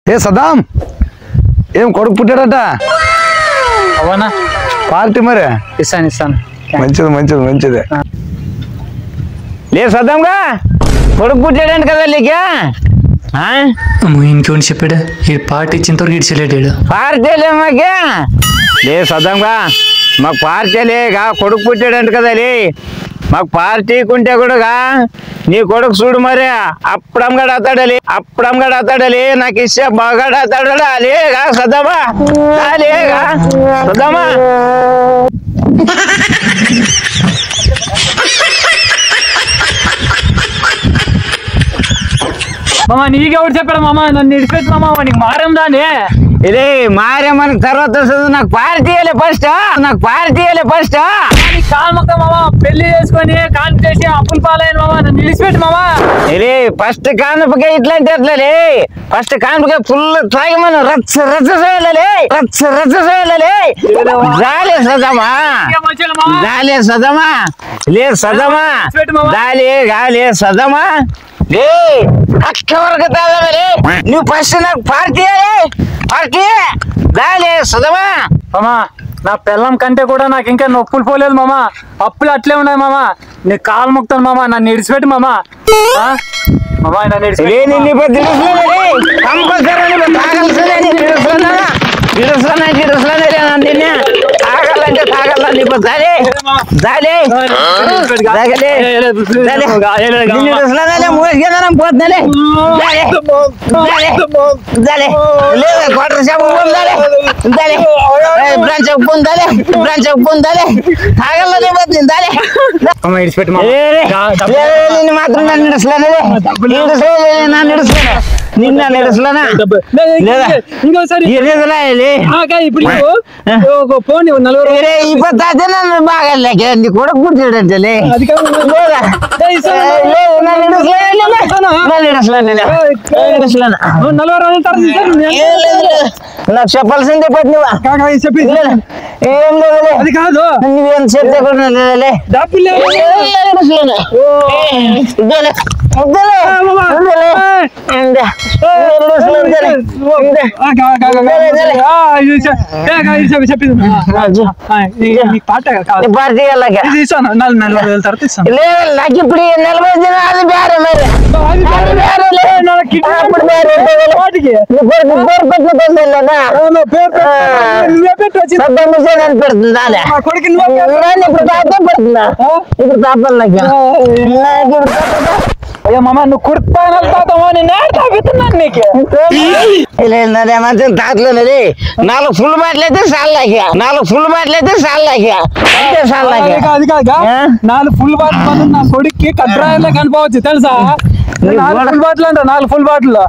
ఏ Saddam ఏం కొడుకు పుట్టాడట అవునా పార్టీ మరి ఇస్తాను మంచిది లే సదాంగా కొడుకు పుట్టాడంట కదా నీకా ఇంకోటి చెప్పాడు ఈ పార్టీ ఇచ్చిన తరకు ఇడిచెళ్ళాడు పార్టీలే మాకే లే సదాంగా మాకు పార్టీలేగా కొడుకు పుట్టాడంట కదా లే మాకు పార్టీ కుంటే కూడా నీ కొడుకు చూడు మరి అప్పుడంగా అతాడలే నాకు ఇచ్చే బాగా అతాడా లేగా సదామా లేగా సదామా మామ నీకెవరు చెప్పాడు మామ నన్ను ఇడిచిపెట్టి మామ నీకు మారం దాన్ని ఇదే మారేమని తర్వాత నాకు పార్టీ ఫస్ట్ కాల్మక్క మామ పెళ్లి చేసుకొని కాన్ చేసి అప్పులు పాలైన మామ నన్ను ఇడిచిపెట్టి మామ ఇదే ఫస్ట్ కానుపకే ఇట్లాంటి అట్లలే ఫస్ట్ కానుపకే ఫుల్ తాగి మనం రచ్చ చేయాలి జాలే సదమా లే సదమా గాలే సదమా లే అక్క వరకు తాగలే నువ్వు ఫస్ట్ నాకు పార్టీ గాలే సదమా మామ నా పిల్లం కంటే కూడా నాకు ఇంకా నొప్పులు పోలేదు మామ అప్పులు అట్లే ఉన్నాయి మామ నీ కాలు మొక్తాను మామ నన్ను ఇడిచిపెట్టి మామ నన్ను మాత్రం నిన్న నడుస్తున్నా బాగా నీ కొడుకు పుట్టాడంటే నాకు చెప్పాల్సిందే ఏం లేదు అది కాదు నువ్వేం చెప్తే నాకు ఇప్పుడు 40 దినాలు బేరే ఇప్పుడు తాపాలి అయ్యా మామ నువ్వు కుర్తానవుతామో నేర్చుకున్నాను నీకు తాతలోనే 4 ఫుల్ బాటిల్ అయితే చాలు అది కాదుగా 4 ఫుల్ బాటిల్ నా కొడుక్కి కడ్రాయర్లే కనిపోవచ్చు తెలుసా 4 బాటిల్ అంట 4 ఫుల్ బాటిల్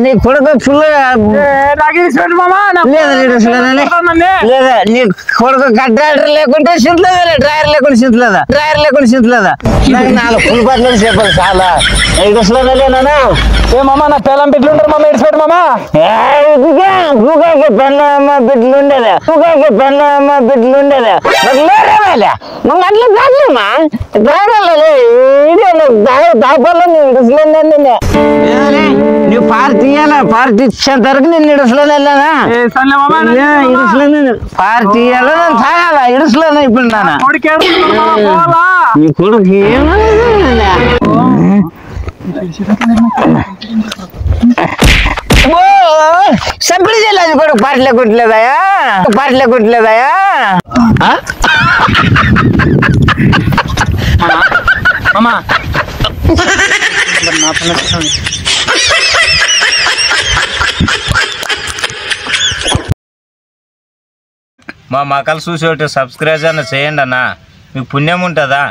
నీ కొడుకు ఫుల్ లేదా నీ కొడుకు డ్రైవర్ లేకుంటే సింతలేదా డ్రైవర్ లేకుండా సింతలేదా 4 ఫుల్ బాటిల్ చెప్పాలి చాలా ఇడుసలేనా ఏ మామ నా పిల్లం బిడ్డలు ఉంటారు మామ ఇడిచిపెట్టు మామ పెళ్ళమ్మ బిడ్డలు ఉండేదా నువ్వు అట్లా తాగమ్మా నువ్వు పార్టీ ఇచ్చేంత వరకు నేను ఇడుసలేని వెళ్ళానా పార్టీ తాగాల ఇడుసలేనా ఇప్పుడు నీ కొడుకు సబ్బడి చేయలేదు కొడుకు పార్టీలో కుట్టలేదాయా మా మకలు చూసి ఒకటి సబ్స్క్రైబ్ చేయండి అన్న మీకు పుణ్యం ఉంటుందా.